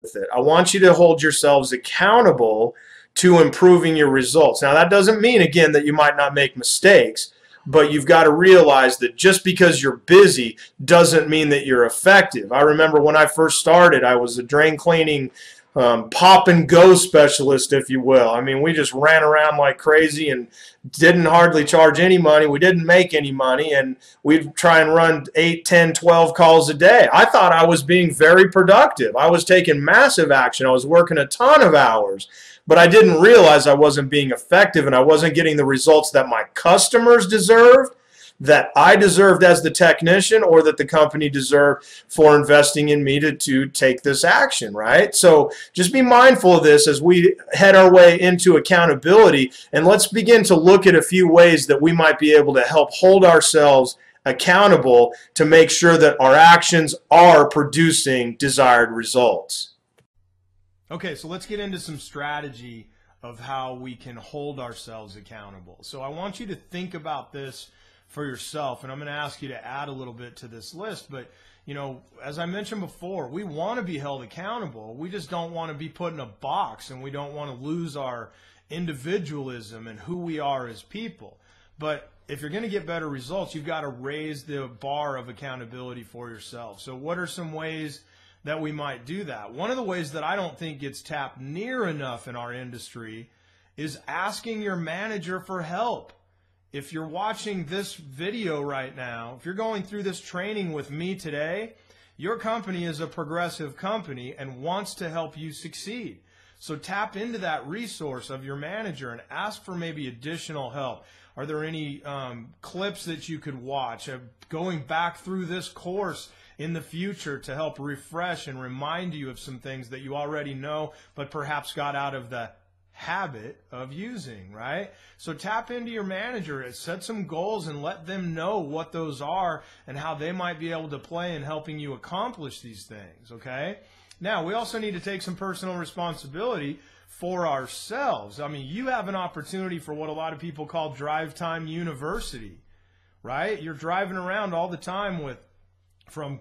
with it. I want you to hold yourselves accountable to improving your results. Now, that doesn't mean, again, that you might not make mistakes, but you've got to realize that just because you're busy doesn't mean that you're effective. I remember when I first started, I was a drain cleaning pop and go specialist, if you will. I mean, we just ran around like crazy and didn't hardly charge any money. We didn't make any money, and we'd try and run 8, 10, 12 calls a day. I thought I was being very productive. I was taking massive action. I was working a ton of hours, but I didn't realize I wasn't being effective, and I wasn't getting the results that my customers deserved, that I deserved as the technician, or that the company deserved for investing in me to take this action, right? So just be mindful of this as we head our way into accountability, and let's begin to look at a few ways that we might be able to help hold ourselves accountable to make sure that our actions are producing desired results. Okay, so let's get into some strategy of how we can hold ourselves accountable. So I want you to think about this for yourself, and I'm going to ask you to add a little bit to this list. But you know, as I mentioned before, we want to be held accountable. We just don't want to be put in a box, and we don't want to lose our individualism and who we are as people. But if you're going to get better results, you've got to raise the bar of accountability for yourself. So what are some ways that we might do that? One of the ways that I don't think gets tapped near enough in our industry is asking your manager for help. If you're watching this video right now, if you're going through this training with me today, your company is a progressive company and wants to help you succeed. So tap into that resource of your manager and ask for maybe additional help. Are there any clips that you could watch going back through this course in the future to help refresh and remind you of some things that you already know but perhaps got out of the habit of using, right? So tap into your manager, set some goals, and let them know what those are and how they might be able to play in helping you accomplish these things, okay? Now, we also need to take some personal responsibility for ourselves. I mean, you have an opportunity for what a lot of people call drive time university, right? You're driving around all the time with from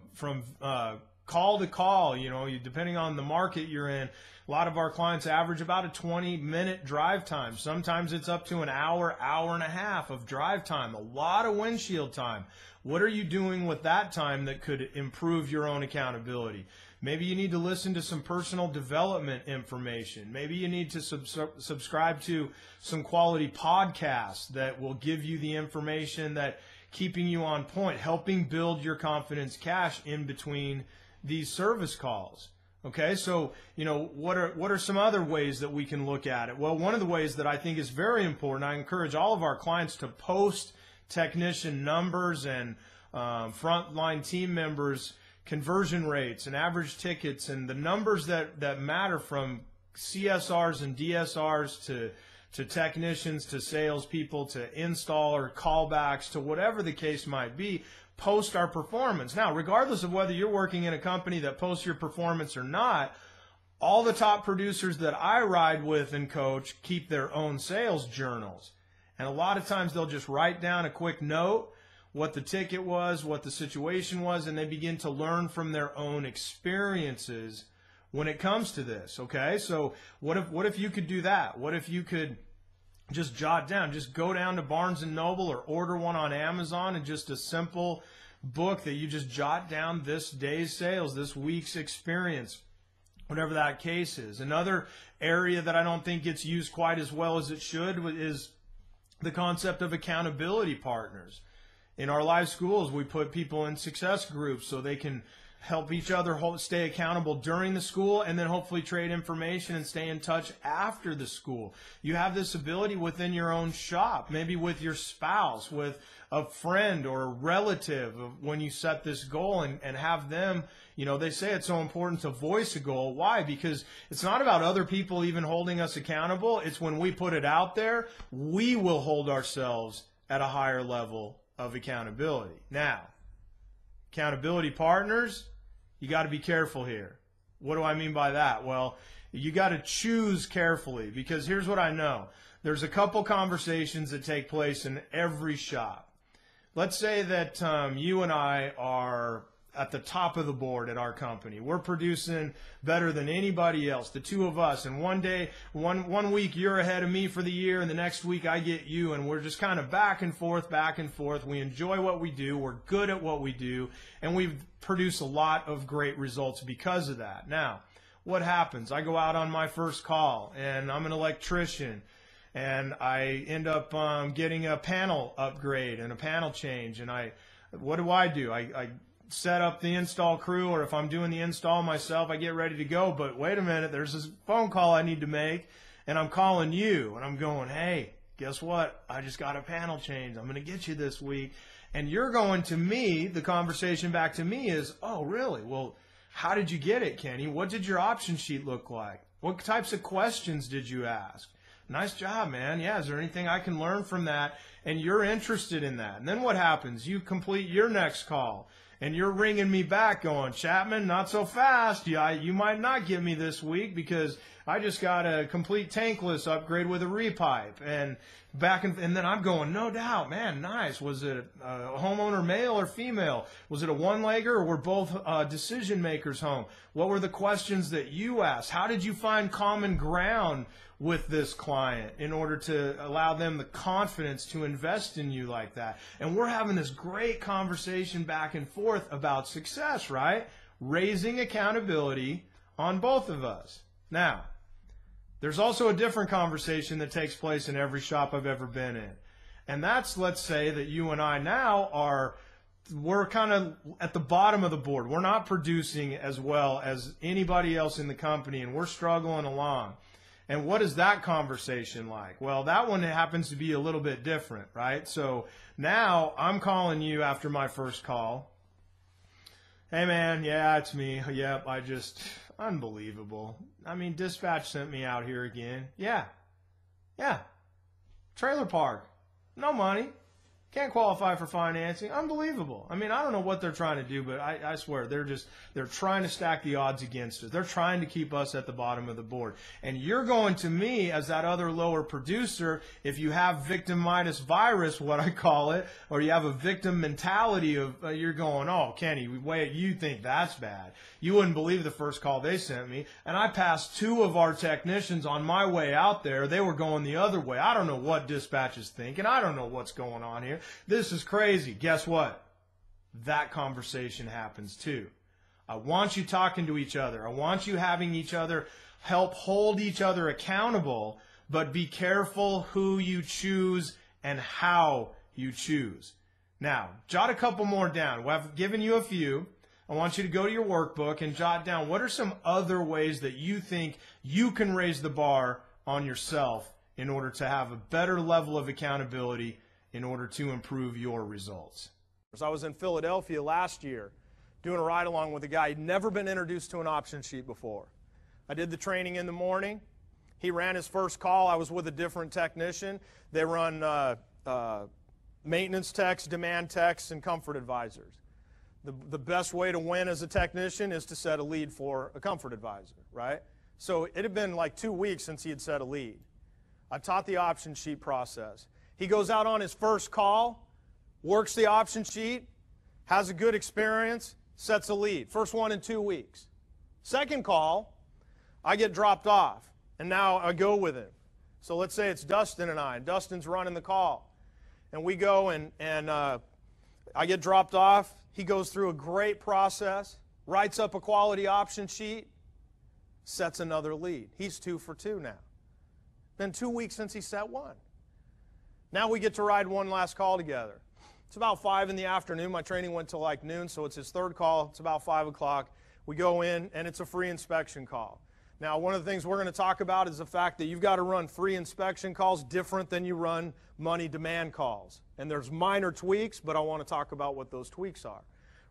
call to call, you know, depending on the market you're in. A lot of our clients average about a 20-minute drive time. Sometimes it's up to an hour, hour and a half of drive time, a lot of windshield time. What are you doing with that time that could improve your own accountability? Maybe you need to listen to some personal development information. Maybe you need to subscribe to some quality podcasts that will give you the information that keeping you on point, helping build your confidence cache in between these service calls. Okay, so, you know, what are some other ways that we can look at it? Well, one of the ways that I think is very important, I encourage all of our clients to post technician numbers and frontline team members' conversion rates and average tickets and the numbers that matter, from CSRs and DSRs to technicians, to salespeople, to installer callbacks, to whatever the case might be. Post our performance. Now, regardless of whether you're working in a company that posts your performance or not, all the top producers that I ride with and coach keep their own sales journals. And a lot of times they'll just write down a quick note, what the ticket was, what the situation was, and they begin to learn from their own experiences when it comes to this, okay? So what if you could do that? What if you could just jot down, just go down to Barnes & Noble or order one on Amazon, and just a simple book that you just jot down this day's sales, this week's experience, whatever that case is. Another area that I don't think gets used quite as well as it should is the concept of accountability partners. In our live schools, we put people in success groups so they can help each other stay accountable during the school, and then hopefully trade information and stay in touch after the school. You have this ability within your own shop, maybe with your spouse, with a friend or a relative, when you set this goal and have them, you know, they say it's so important to voice a goal. Why? Because it's not about other people even holding us accountable. It's when we put it out there, we will hold ourselves at a higher level of accountability. Now, accountability partners, you got to be careful here. What do I mean by that? Well, you got to choose carefully, because here's what I know. There's a couple conversations that take place in every shop. Let's say that you and I are at the top of the board at our company. We're producing better than anybody else, the two of us. And one day, one week you're ahead of me for the year, and the next week I get you, and we're just kind of back and forth, back and forth. We enjoy what we do. We're good at what we do, and we've produced a lot of great results because of that. Now, what happens? I go out on my first call, and I'm an electrician, and I end up getting a panel upgrade and a panel change. And what do? I set up the install crew, or if I'm doing the install myself, I get ready to go. But wait a minute, there's this phone call I need to make, and I'm calling you, and I'm going, hey, guess what? I just got a panel change. I'm going to get you this week. And you're going to me, the conversation back to me is, oh, really? Well, how did you get it, Kenny? What did your option sheet look like? What types of questions did you ask? Nice job, man. Yeah, is there anything I can learn from that? And you're interested in that. And then what happens? You complete your next call, and you're ringing me back going, Chapman, not so fast. You might not get me this week because I just got a complete tankless upgrade with a repipe. And then I'm going, no doubt, man, nice. Was it a homeowner male or female? Was it a one-legger, or were both decision makers home? What were the questions that you asked? How did you find common ground with this client in order to allow them the confidence to invest in you like that? And we're having this great conversation back and forth about success, right? Raising accountability on both of us. Now, there's also a different conversation that takes place in every shop I've ever been in. And that's, let's say that you and I now we're kind of at the bottom of the board. We're not producing as well as anybody else in the company, and we're struggling along. And what is that conversation like? Well, that one happens to be a little bit different, right? So now I'm calling you after my first call. Hey, man, yeah, it's me. Yep, unbelievable. I mean, dispatch sent me out here again. Yeah. Trailer park. No money. Can't qualify for financing. Unbelievable. I mean, I don't know what they're trying to do, but I swear they're trying to stack the odds against us. They're trying to keep us at the bottom of the board. And you're going to me as that other lower producer, if you have victimitis virus, what I call it, or you have a victim mentality of you're going, oh, Kenny, wait, you think that's bad. You wouldn't believe the first call they sent me. And I passed 2 of our technicians on my way out there. They were going the other way. I don't know what dispatch is thinking. I don't know what's going on here. This is crazy. Guess what? That conversation happens too. I want you talking to each other. I want you having each other help hold each other accountable, but be careful who you choose and how you choose. Now, jot a couple more down. I've given you a few. I want you to go to your workbook and jot down what are some other ways that you think you can raise the bar on yourself in order to have a better level of accountability in order to improve your results. I was in Philadelphia last year doing a ride-along with a guy who'd never been introduced to an option sheet before. I did the training in the morning. He ran his first call. I was with a different technician. They run maintenance techs, demand techs, and comfort advisors. The best way to win as a technician is to set a lead for a comfort advisor, right? So it had been like 2 weeks since he had set a lead. I taught the option sheet process. He goes out on his first call, works the option sheet, has a good experience, sets a lead. First one in 2 weeks. Second call, I get dropped off, and now I go with him. So let's say it's Dustin and I, and Dustin's running the call. And we go and I get dropped off. He goes through a great process, writes up a quality option sheet, sets another lead. He's 2 for 2 now. Been 2 weeks since he set one. Now we get to ride one last call together. It's about 5 in the afternoon. My training went till like noon, so it's his third call. It's about 5 o'clock. We go in, and it's a free inspection call. Now, one of the things we're going to talk about is the fact that you've got to run free inspection calls different than you run money demand calls. And there's minor tweaks, but I want to talk about what those tweaks are,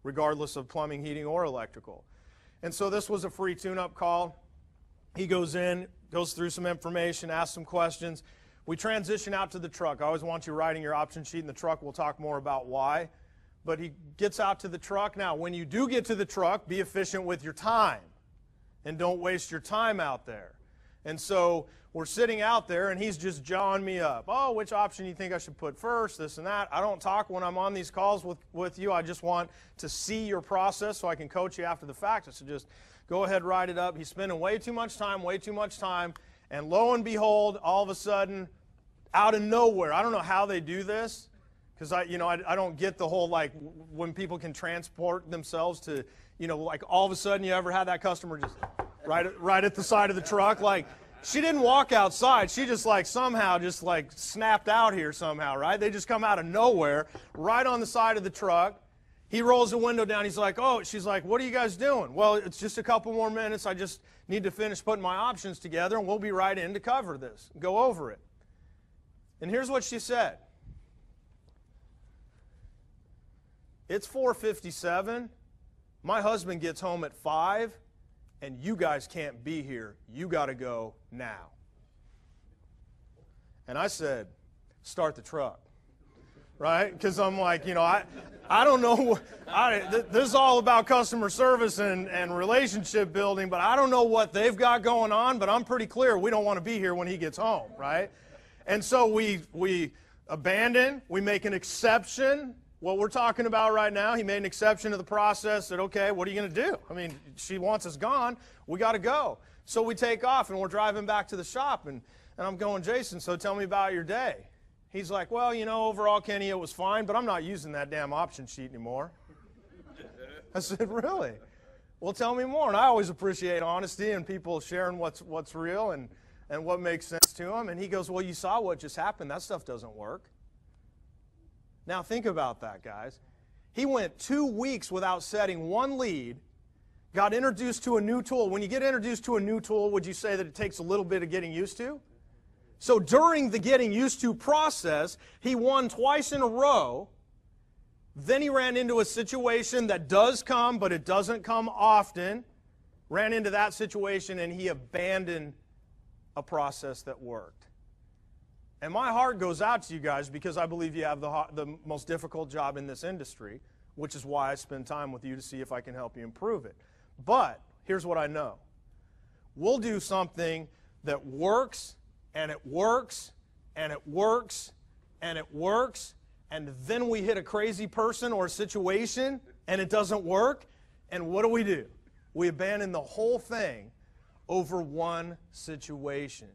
regardless of plumbing, heating, or electrical. And so this was a free tune-up call. He goes in, goes through some information, asks some questions. We transition out to the truck. I always want you writing your option sheet in the truck. We'll talk more about why. But he gets out to the truck. Now, when you do get to the truck, be efficient with your time. And don't waste your time out there. And so we're sitting out there, and he's just jawing me up. Oh, which option do you think I should put first, this and that. I don't talk when I'm on these calls with you. I just want to see your process so I can coach you after the fact. So just go ahead, write it up. He's spending way too much time, and lo and behold, all of a sudden, out of nowhere, I don't know how they do this, because I don't get the whole, like, when people can transport themselves to, like, all of a sudden you ever had that customer just right at the side of the truck, like, she didn't walk outside. She just, like, somehow just, like, snapped out here somehow, right? They just come out of nowhere, right on the side of the truck. He rolls the window down. He's like, oh, she's like, what are you guys doing? Well, it's just a couple more minutes. I just need to finish putting my options together, and we'll be right in to cover this, go over it. And here's what she said. It's 4:57. My husband gets home at 5, and you guys can't be here. You got to go now. And I said, start the truck. Right? Because I'm like, I don't know. This is all about customer service and relationship building, but I don't know what they've got going on, but I'm pretty clear we don't want to be here when he gets home, right? And so we abandon, we make an exception. What we're talking about right now, he made an exception to the process, said, okay, what are you going to do? I mean, she wants us gone. We got to go. So we take off, and we're driving back to the shop, and I'm going, Jason, so tell me about your day. He's like, well, overall, Kenny, it was fine, but I'm not using that damn option sheet anymore. I said, really? Well, tell me more. And I always appreciate honesty and people sharing what's real and what makes sense to them. And he goes, well, you saw what just happened. That stuff doesn't work. Now, think about that, guys. He went 2 weeks without setting one lead, got introduced to a new tool. When you get introduced to a new tool, would you say that it takes a little bit of getting used to? So during the getting used to process, he won twice in a row. Then he ran into a situation that does come, but it doesn't come often. Ran into that situation, and he abandoned a process that worked. And my heart goes out to you guys because I believe you have the most difficult job in this industry, which is why I spend time with you to see if I can help you improve it. But here's what I know. We'll do something that works, and it works, and it works, and it works, and then we hit a crazy person or a situation, and it doesn't work, and what do? We abandon the whole thing over one situation.